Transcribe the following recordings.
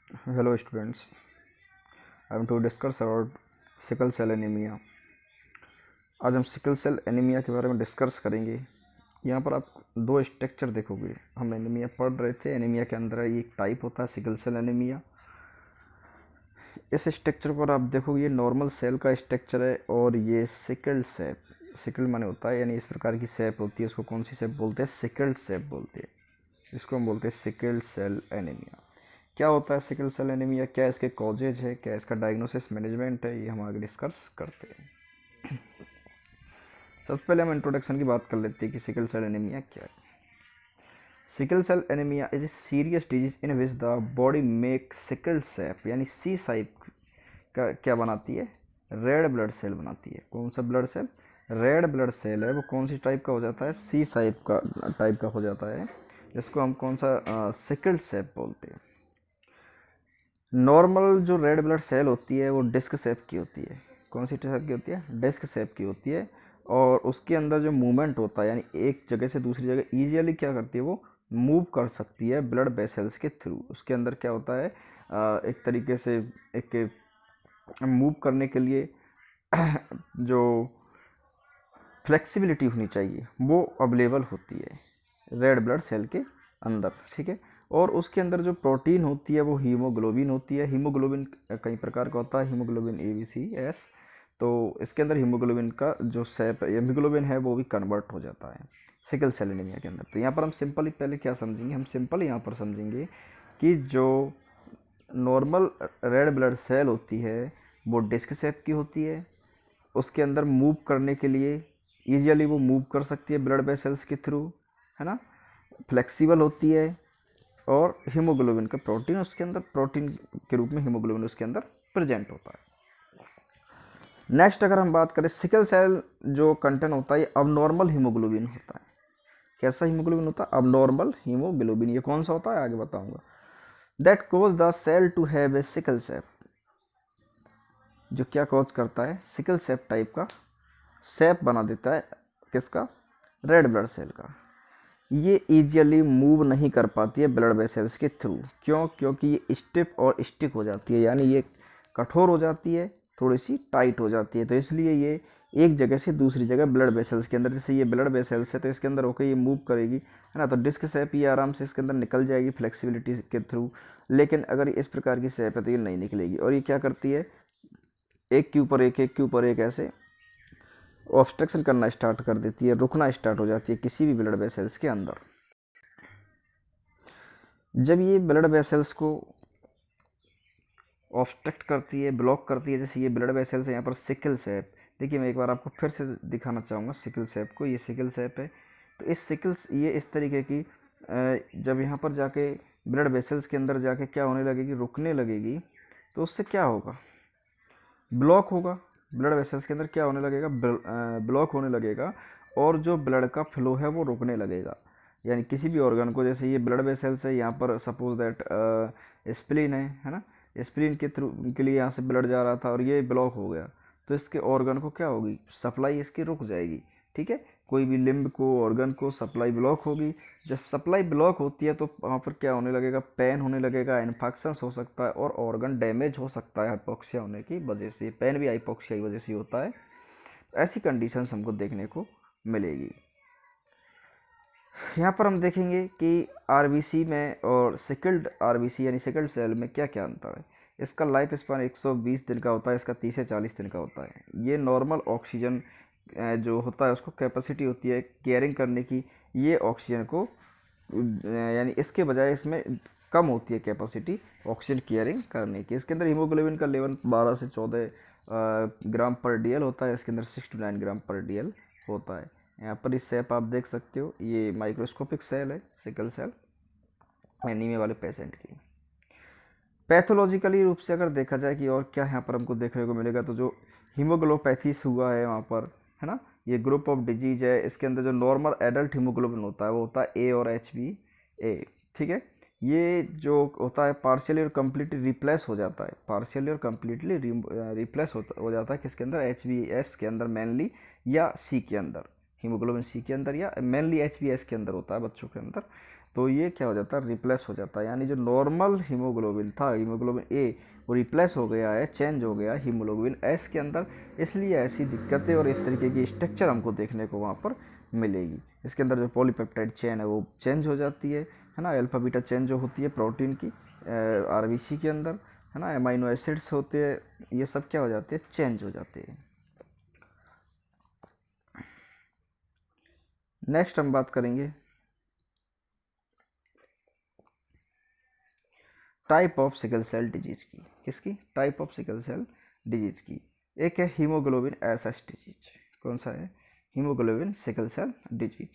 Hello students, I am to discuss about sickle cell anaemia. आज हम sickle cell anaemia के बारे में डिस्कस करेंगे। यहाँ पर आप दो स्ट्रक्चर देखोगे। हम एनीमिया पढ़ रहे थे, एनीमिया के अंदर एक टाइप होता है सिकल सेल एनीमिया। इस स्ट्रक्चर पर आप देखोगे ये नॉर्मल सेल का स्ट्रक्चर है और ये सिकल्ड सेप, सिकल माने होता है यानी इस प्रकार की सेप होती है। उसको कौन सी सेप बोलते हैं? सिकल्ड सेप बोलते हैं। इसको हम बोलते हैं सिकल्ड सेल एनीमिया। क्या होता है सिकल सेल एनीमिया, क्या इसके कॉजेज है, क्या इसका डायग्नोसिस मैनेजमेंट है, ये हम आगे डिस्कस करते हैं। सबसे पहले हम इंट्रोडक्शन की बात कर लेते हैं कि सिकल सेल एनीमिया क्या है। Sickle cell anaemia is a serious disease in which the body make sickle shape यानी सी साइप का क्या बनाती है? रेड ब्लड सेल बनाती है। कौन सा blood cell? Red blood cell है। वो कौन सी टाइप का हो जाता है? सी साइप का टाइप का हो जाता है। इसको हम कौन सा सिकल सेप बोलते हैं। नॉर्मल जो रेड ब्लड सेल होती है वो डिस्क शेप की होती है। कौन सी शेप की होती है? डिस्क शेप की होती है। और उसके अंदर जो मूवमेंट होता है यानी एक जगह से दूसरी जगह ईजिली क्या करती है, वो मूव कर सकती है ब्लड वेसल्स के थ्रू। उसके अंदर क्या होता है, एक तरीके से एक मूव करने के लिए जो फ्लेक्सिबिलिटी होनी चाहिए वो अवेलेबल होती है रेड ब्लड सेल के अंदर। ठीक है। और उसके अंदर जो प्रोटीन होती है वो हीमोग्लोबिन होती है। हीमोग्लोबिन कई प्रकार का होता है, haemoglobin A B C S. तो इसके अंदर हीमोग्लोबिन का जो सेप हीमोग्लोबिन है वो भी कन्वर्ट हो जाता है सिकल सेल एनीमिया के अंदर। तो यहाँ पर हम सिंपली पहले क्या समझेंगे, हम सिंपल यहाँ पर समझेंगे कि जो नॉर्मल रेड ब्लड सेल होती है वो डिस्क शेप की होती है। उसके अंदर मूव करने के लिए ईजिली वो मूव कर सकती है ब्लड वेसल्स के थ्रू, है ना। फ्लेक्सिबल होती है और हीमोग्लोबिन का प्रोटीन उसके अंदर, प्रोटीन के रूप में हीमोग्लोबिन उसके अंदर प्रेजेंट होता है। नेक्स्ट अगर हम बात करें, सिकल सेल जो कंटेंट होता है अब नॉर्मल हीमोग्लोबिन होता है। कैसा हीमोग्लोबिन होता है? अब नॉर्मल हीमोग्लोबिन। ये कौन सा होता है आगे बताऊंगा। That cause the cell to have a sickle shape, जो क्या कॉज करता है? सिकल सेप टाइप का सेप बना देता है। किसका? रेड ब्लड सेल का। ये ईजिली मूव नहीं कर पाती है ब्लड वेसल्स के थ्रू। क्यों? क्योंकि ये स्टिफ और स्टिक हो जाती है, यानी ये कठोर हो जाती है, थोड़ी सी टाइट हो जाती है। तो इसलिए ये एक जगह से दूसरी जगह ब्लड वेसल्स के अंदर, जैसे ये ब्लड वेसल्स है तो इसके अंदर होकर ये मूव करेगी, है ना। तो डिस्क शेप ये आराम से इसके अंदर निकल जाएगी फ्लेक्सिबिलिटी के थ्रू। लेकिन अगर इस प्रकार की शेप है तो ये नहीं निकलेगी और ये क्या करती है, एक के ऊपर एक, एक के ऊपर एक ऐसे ऑब्स्ट्रक्शन करना स्टार्ट कर देती है, रुकना स्टार्ट हो जाती है किसी भी ब्लड वेसल्स के अंदर। जब ये ब्लड वेसल्स को ऑब्स्ट्रक्ट करती है, ब्लॉक करती है, जैसे ये ब्लड वेसल्स है यहाँ पर सिकल सेप। देखिए मैं एक बार आपको फिर से दिखाना चाहूँगा सिकल सेप को। ये सिकल सेप है। तो इस सिकल्स ये इस तरीके की जब यहाँ पर जाके ब्लड वेसल्स के अंदर जाके क्या होने लगेगी, रुकने लगेगी, तो उससे क्या होगा? ब्लॉक होगा। ब्लड वेसल्स के अंदर क्या होने लगेगा? ब्लॉक होने लगेगा और जो ब्लड का फ्लो है वो रुकने लगेगा। यानी किसी भी ऑर्गन को, जैसे ये ब्लड वेसल्स है यहाँ पर, सपोज दैट स्प्लीन है ना। स्प्लीन के थ्रू के लिए यहाँ से ब्लड जा रहा था और ये ब्लॉक हो गया, तो इसके ऑर्गन को क्या होगी? सप्लाई इसकी रुक जाएगी। ठीक है। कोई भी लिम्ब को, ऑर्गन को सप्लाई ब्लॉक होगी। जब सप्लाई ब्लॉक होती है तो वहाँ पर क्या होने लगेगा? पेन होने लगेगा, इन्फेक्शन हो सकता है और ऑर्गन डैमेज हो सकता है हाइपोक्सिया होने की वजह से। पेन भी हाइपोक्सिया की वजह से होता है। ऐसी कंडीशंस हमको देखने को मिलेगी। यहाँ पर हम देखेंगे कि आरबीसी में और सिकल्ड आरबीसी यानी सिकल्ड सेल में क्या क्या अंतर है। इसका लाइफ स्पान 120 दिन का होता है, इसका 30 से 40 दिन का होता है। ये नॉर्मल ऑक्सीजन जो होता है उसको कैपेसिटी होती है केयरिंग करने की, ये ऑक्सीजन को यानी इसके बजाय इसमें कम होती है कैपेसिटी ऑक्सीजन केयरिंग करने की। इसके अंदर हीमोग्लोबिन का लेवल 12 से 14 ग्राम पर डीएल होता है। इसके अंदर 6 to 9 ग्राम पर डीएल होता है। यहाँ पर इस सेप आप देख सकते हो, ये माइक्रोस्कोपिक सेल है सिकल सेल एनीमिया वाले पेशेंट की। पैथोलॉजिकली रूप से अगर देखा जाए कि और क्या यहाँ पर हमको देखने को मिलेगा, तो जो हीमोग्लोपैथीस हुआ है वहाँ पर, है ना, ये ग्रुप ऑफ डिजीज है। इसके अंदर जो नॉर्मल एडल्ट हीमोग्लोबिन होता है वो होता है ए और एच बी ए। ठीक है। ये जो होता है पार्शियली और कम्प्लीटली रिप्लेस हो जाता है, पार्शियली और कम्प्लीटली रिप्लेस हो जाता है किसके अंदर? एच बी एस के अंदर मेनली, या सी के अंदर, हीमोग्लोबिन सी के अंदर, या मेनली एच बी एस के अंदर होता है बच्चों के अंदर। तो ये क्या हो जाता है, रिप्लेस हो जाता है, यानी जो नॉर्मल हीमोग्लोबिन था, हीमोग्लोबिन ए, वो रिप्लेस हो गया है, चेंज हो गया हीमोग्लोबिन एस के अंदर। इसलिए ऐसी दिक्कतें और इस तरीके की स्ट्रक्चर हमको देखने को वहाँ पर मिलेगी। इसके अंदर जो पॉलीपेप्टाइड चेन है वो चेंज हो जाती है ना, अल्फा बीटा चेन जो होती है प्रोटीन की आरबीसी के अंदर, है ना, अमाइनो एसिड्स होते हैं, ये सब क्या हो जाते हैं, चेंज हो जाते हैं। नेक्स्ट हम बात करेंगे type of sickle cell disease की। किसकी? Type of sickle cell disease की। एक है हीमोग्लोबिन एसएस डिजीज। कौन सा है? Haemoglobin sickle cell disease.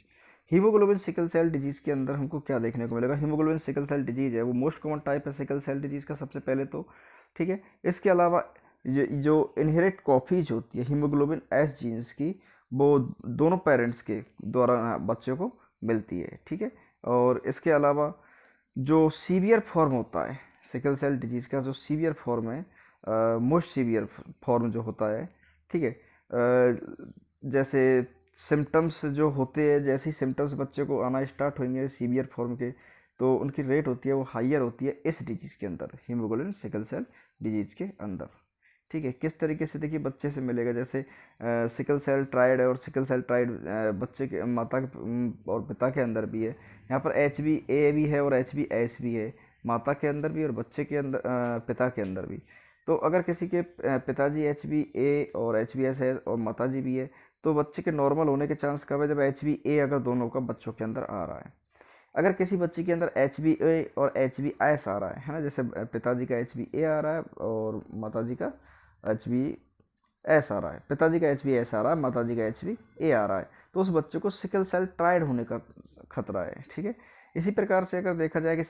Haemoglobin sickle cell disease के अंदर हमको क्या देखने को मिलेगा? हीमोग्लोबिन सिकल सेल डिजीज है वो मोस्ट कॉमन टाइप है सिकल सेल डिजीज का, सबसे पहले तो, ठीक है। इसके अलावा जो इनहेरिट कॉपीज होती है हीमोग्लोबिन एस जीन्स की, वो दोनों पेरेंट्स के द्वारा बच्चों को मिलती है, ठीक है। और इसके अलावा जो सीवियर फॉर्म होता है सिकल सेल डिजीज़ का, जो सीवियर फॉर्म है, मोस्ट सीवियर फॉर्म जो होता है, ठीक है, जैसे सिम्टम्स जो होते हैं, जैसे ही सिम्टम्स बच्चे को आना स्टार्ट होंगे सीवियर फॉर्म के, तो उनकी रेट होती है वो हाइयर होती है इस डिजीज़ के अंदर, हीमोग्लोबिन सिकल सेल डिजीज़ के अंदर, ठीक है। किस तरीके से? देखिए बच्चे से मिलेगा, जैसे सिकल सेल ट्राइड है, और सिकल सेल ट्राइड बच्चे के माता के और पिता के अंदर भी है। यहाँ पर एच बी ए भी है और एच बी एस भी है, माता के अंदर भी और बच्चे के अंदर, पिता के अंदर भी। तो अगर किसी के पिताजी एच बी ए और एच बी एस है और माताजी भी है, तो बच्चे के नॉर्मल होने के चांस कब है? जब एच बी ए अगर दोनों का बच्चों के अंदर आ रहा है। अगर किसी बच्चे के अंदर एच बी ए और एच बी एस आ रहा है ना, जैसे पिताजी का एच बी ए आ रहा है और माताजी का एच बी एस आ रहा है, पिताजी का एच बी एस आ रहा है, माताजी का एच बी ए आ रहा है, तो उस बच्चे को सिकल सेल ट्राइड होने का खतरा है, ठीक है। इसी प्रकार से अगर देखा जाए कि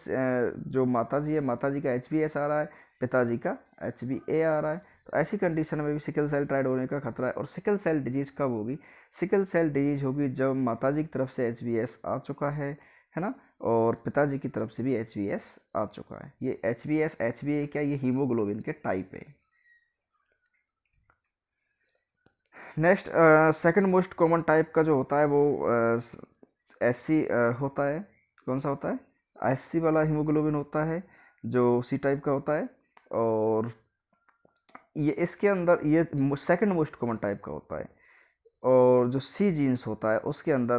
जो माताजी है, माताजी का एच बी एस आ रहा है, पिताजी का एच बी ए आ रहा है, तो ऐसी कंडीशन में भी सिकल सेल ट्राइड होने का खतरा है। और सिकल सेल डिजीज़ कब होगी? सिकल सेल डिजीज़ होगी जब माताजी की तरफ से एच बी एस आ चुका है ना, और पिताजी की तरफ से भी एच बी एस आ चुका है। ये H B S H B A क्या, ये हीमोग्लोबिन के टाइप है। Next second most common type का जो होता है वो एस सी होता है। कौन सा होता है? एस सी वाला हीमोग्लोबिन होता है जो सी टाइप का होता है, और ये इसके अंदर ये सेकंड मोस्ट कॉमन टाइप का होता है। और जो सी जीन्स होता है उसके अंदर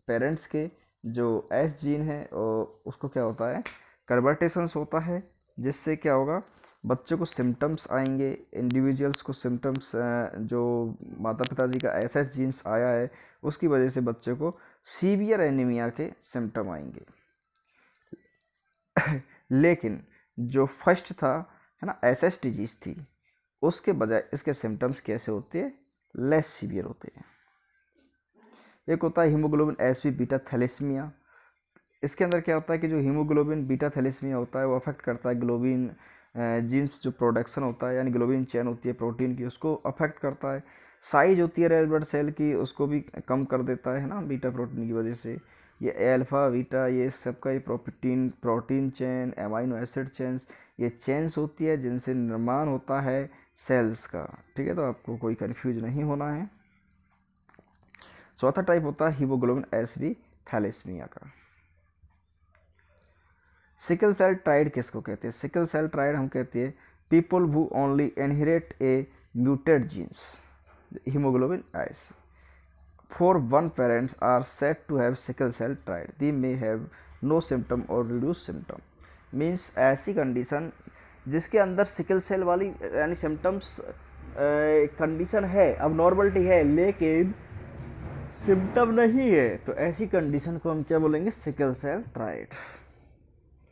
पेरेंट्स के जो एस जीन है और उसको क्या होता है, कन्वर्टेशंस होता है, जिससे क्या होगा, बच्चों को सिम्टम्स आएंगे, इंडिविजुअल्स को सिम्टम्स, जो माता पिताजी का एस एस जीन्स आया है उसकी वजह से बच्चे को सीवियर एनीमिया के सिम्टम आएंगे। लेकिन जो फर्स्ट था, है ना, एस एस डिजीज़ थी, उसके बजाय इसके सिम्टम्स कैसे होते हैं? लेस सीवियर होते हैं। एक होता है haemoglobin S B beta thalassaemia. इसके अंदर क्या होता है कि जो हीमोग्लोबिन बीटा थैलेसीमिया होता है वो अफेक्ट करता है ग्लोबिन जीन्स जो प्रोडक्शन होता है, यानी ग्लोबिन चेन होती है प्रोटीन की, उसको अफेक्ट करता है। साइज होती है रेड ब्लड सेल की, उसको भी कम कर देता है ना, बीटा प्रोटीन की वजह से। ये अल्फा बीटा ये सबका ये protein chain, amino acid chains, ये चेन्स होती है जिनसे निर्माण होता है सेल्स का, ठीक है। तो आपको कोई कन्फ्यूज नहीं होना है। चौथा टाइप होता है हीमोग्लोबिन एस बी थैलेसीमिया का। सिकल सेल ट्राइड किसको कहते हैं? सिकल सेल ट्राइड हम कहते हैं people who only inherit a mutated genes haemoglobin S for one parents are said to have sickle cell trait, they may have no symptom और reduce symptom. Means ऐसी condition जिसके अंदर sickle cell वाली यानी symptoms condition है, अब normality है लेकिन सिम्टम नहीं है, तो ऐसी कंडीशन को हम क्या बोलेंगे? Sickle cell trait.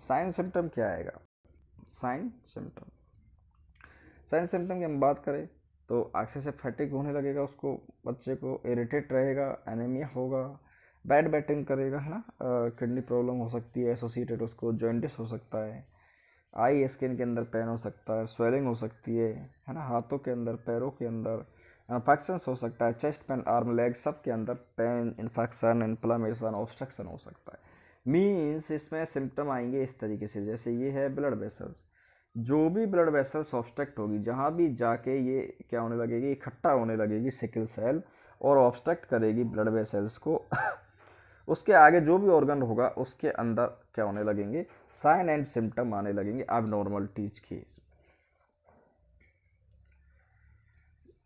Sign symptom क्या आएगा? साइन सिम्टम की हम बात करें तो आंखें से फैटिक होने लगेगा उसको, बच्चे को इरिटेट रहेगा, एनीमिया होगा, बैड बैटिंग करेगा, है ना, किडनी प्रॉब्लम हो सकती है एसोसिएटेड, उसको जॉइंटिस हो सकता है, आई स्किन के अंदर पेन हो सकता है, स्वेलिंग हो सकती है ना, हाथों के अंदर, पैरों के अंदर इन्फेक्शन हो सकता है, चेस्ट पेन, आर्म लेग सब के अंदर पेन, इन्फेक्शन, इन्फ्लामेशन, ऑब्स्ट्रक्शन हो सकता है। मीन्स इसमें सिम्टम आएंगे इस तरीके से, जैसे ये है ब्लड वेसल्स, जो भी ब्लड वेसल्स ऑब्स्ट्रक्ट होगी, जहाँ भी जाके ये क्या होने लगेगी, इकट्ठा होने लगेगी सिकल सेल और ऑब्स्ट्रक्ट करेगी ब्लड वेसल्स को उसके आगे जो भी ऑर्गन होगा उसके अंदर क्या होने लगेंगे, साइन एंड सिम्टम आने लगेंगे एबनॉर्मलिटीज के।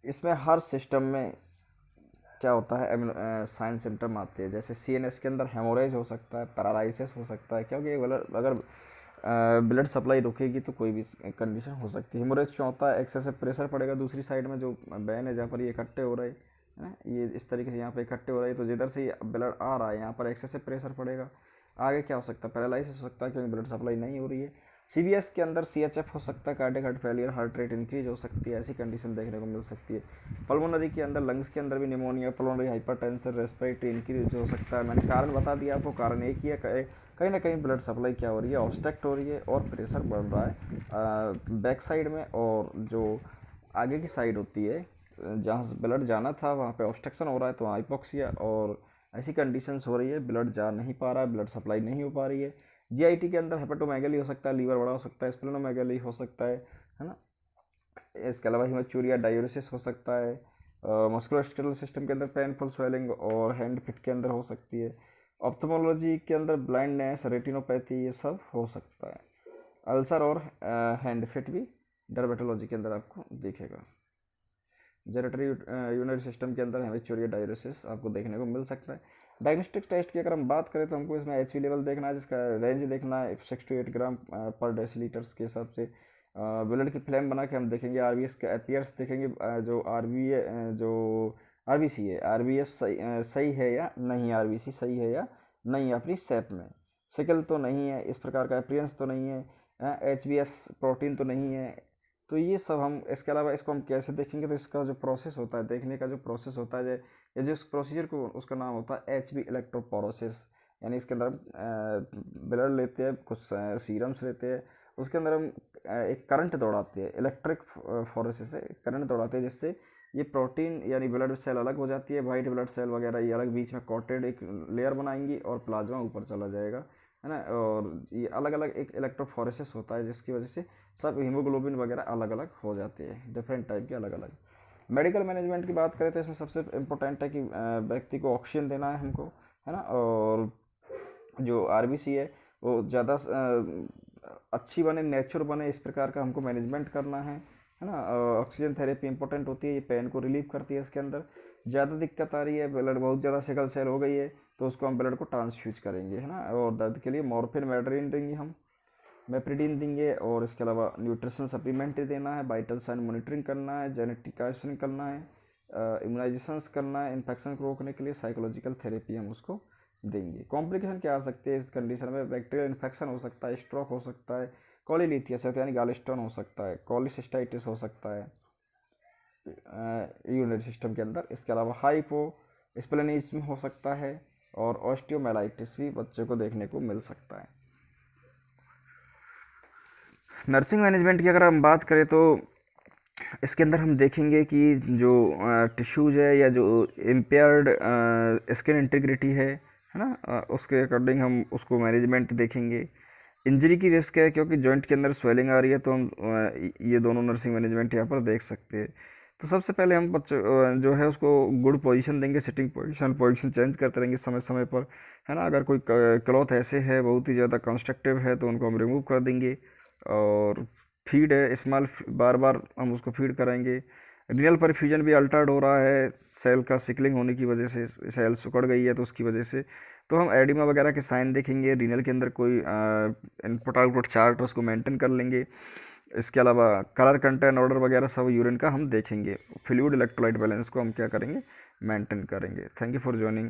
इसमें हर सिस्टम में क्या होता है, साइन सिम्टम आते हैं। जैसे सीएनएस के अंदर हेमोरेज हो सकता है, पैरालिसिस हो सकता है, क्योंकि अगर ब्लड सप्लाई रुकेगी तो कोई भी कंडीशन हो सकती है। हेमोरेज क्यों होता है, एक्सेसिव प्रेशर पड़ेगा दूसरी साइड में, जो वेन है जहाँ पर ये इकट्ठे हो रहे हैं ना, ये इस तरीके से यहाँ पे इकट्ठे हो रहे हैं, तो जिधर से ब्लड आ रहा है यहाँ पर एक्सेसिव प्रेशर पड़ेगा। आगे क्या हो सकता है, पैरालिसिस हो सकता है क्योंकि ब्लड सप्लाई नहीं हो रही है। सीवीएस के अंदर सीएचएफ हो सकता है, cardiac heart failure, heart rate increase हो सकती है, ऐसी कंडीशन देखने को मिल सकती है। पल्मोनरी के अंदर, लंग्स के अंदर भी pneumonia, pulmonary hypertension, respiratory increase हो सकता है। मैंने कारण बता दिया आपको, कारण एक ही है, कहीं ना कहीं ब्लड सप्लाई क्या हो रही है, ऑब्स्ट्रक्ट हो रही है और प्रेशर बढ़ रहा है बैक साइड में, और जो आगे की साइड होती है जहाँ से ब्लड जाना था वहाँ पे ऑब्स्ट्रक्शन हो रहा है, तो वहाँ हाइपोक्सिया और ऐसी कंडीशंस हो रही है, ब्लड जा नहीं पा रहा है, ब्लड सप्लाई नहीं हो पा रही है। जीआईटी के अंदर हेपेटोमेगली हो सकता है, लीवर बड़ा हो सकता है, स्प्लेनोमेगली हो सकता है ना। इसके अलावा हिमेचूरिया, डायूरिसिस हो सकता है। मस्कुलोस्केलेटल सिस्टम के अंदर पेनफुल स्वेलिंग और हैंड फिट के अंदर हो सकती है। ऑप्थेमोलॉजी के अंदर ब्लाइंडनेस, रेटिनोपैथी, ये सब हो सकता है। अल्सर और हैंड फिट भी डर्मेटोलॉजी के अंदर आपको दिखेगा। जेनेटरी यूरिनरी सिस्टम के अंदर हेमेचूरिया, डायूरिसिस आपको देखने को मिल सकता है। डायग्नोस्टिक टेस्ट की अगर हम बात करें तो हमको इसमें एचपी लेवल देखना है, जिसका रेंज देखना है 6 to 8 ग्राम पर डेसीलीटर्स के हिसाब से। ब्लड की फ्लेम बना के हम देखेंगे, आरबीएस का अपीयर्स देखेंगे, जो आरबीसी है, आरबीएस सही है या नहीं, आरबीसी सही है या नहीं अपनी शेप में, सिकल तो नहीं है, इस प्रकार का अपीयरेंस तो नहीं है, एचबीएस प्रोटीन तो नहीं है। तो ये सब हम, इसके अलावा इसको हम कैसे देखेंगे, तो इसका जो प्रोसेस होता है, देखने का जो प्रोसेस होता है, ये जो प्रोसीजर को, उसका नाम होता है एचबी इलेक्ट्रोपोरोसिस। यानी इसके अंदर हम ब्लड लेते हैं, कुछ सीरम्स लेते हैं, उसके अंदर हम एक करंट दौड़ाते हैं, इलेक्ट्रिक फोरेसिस से करंट दौड़ाते हैं, जिससे ये प्रोटीन यानी ब्लड सेल अलग हो जाती है, वाइट ब्लड सेल वगैरह ये अलग, बीच में कॉटेड एक लेयर बनाएंगी और प्लाज्मा ऊपर चला जाएगा, है ना। और ये अलग अलग एक इलेक्ट्रोफोरेसिस होता है, जिसकी वजह से सब हीमोग्लोबिन वगैरह अलग अलग हो जाते हैं, डिफरेंट टाइप के अलग अलग। मेडिकल मैनेजमेंट की बात करें तो इसमें सबसे इम्पोर्टेंट है कि व्यक्ति को ऑक्सीजन देना है हमको, है ना। और जो आरबीसी है वो ज़्यादा अच्छी बने, नेचुरल बने, इस प्रकार का हमको मैनेजमेंट करना है ना। ऑक्सीजन थेरेपी इंपॉर्टेंट होती है, ये पेन को रिलीव करती है। इसके अंदर ज़्यादा दिक्कत आ रही है, ब्लड बहुत ज़्यादा सिकल सेल हो गई है, तो उसको हम ब्लड को ट्रांसफ्यूज करेंगे, है ना। और दर्द के लिए मॉर्फिन, मेड्रिन देंगे हम, मेप्रिडीन देंगे। और इसके अलावा न्यूट्रिशन सप्लीमेंट देना है, वाइटल साइन मॉनिटरिंग करना है, जेनेटिक काउंसलिंग करना है, इम्यूनाइजेशंस करना है, इन्फेक्शन को रोकने के लिए साइकोलॉजिकल थेरेपी हम उसको देंगे। कॉम्प्लिकेशन क्या आ सकते हैं इस कंडीशन में, बैक्टीरियल इन्फेक्शन हो सकता है, स्ट्रोक हो सकता है, कॉलीलिथियस यानी गालस्टोन हो सकता है, कॉलिसिस्टाइटिस हो सकता है यूरिनरी सिस्टम के अंदर। इसके अलावा हाइपो स्प्लेनिज्म हो सकता है, और ऑस्टियोमेलाइटिस भी बच्चों को देखने को मिल सकता है। नर्सिंग मैनेजमेंट की अगर हम बात करें तो इसके अंदर हम देखेंगे कि जो टिश्यूज है या जो इम्पेयर्ड स्किन इंटीग्रिटी है ना, उसके अकॉर्डिंग हम उसको मैनेजमेंट देखेंगे। इंजरी की रिस्क है, क्योंकि जॉइंट के अंदर स्वेलिंग आ रही है, तो हम ये दोनों नर्सिंग मैनेजमेंट यहाँ पर देख सकते हैं। तो सबसे पहले हम बच्चों जो है उसको गुड पोजीशन देंगे, सिटिंग पोजीशन चेंज करते रहेंगे समय समय पर, है ना। अगर कोई क्लॉथ ऐसे है बहुत ही ज़्यादा कंस्ट्रक्टिव है तो उनको हम रिमूव कर देंगे। और फीड है स्मॉल, बार बार हम उसको फीड कराएंगे। रीनल परफ्यूजन भी अल्टर्ड हो रहा है, सेल का सिकलिंग होने की वजह से, सेल सुकड़ गई है तो उसकी वजह से, तो हम एडिमा वगैरह के साइन देखेंगे। रीनल के अंदर कोई इनपुट आउटपुट चार्ट उसको मेंटेन कर लेंगे। इसके अलावा कलर कंटेंट ऑर्डर वगैरह सब यूरिन का हम देखेंगे। फ्लूइड इलेक्ट्रोलाइट बैलेंस को हम क्या करेंगे, मेंटेन करेंगे। Thank you for joining.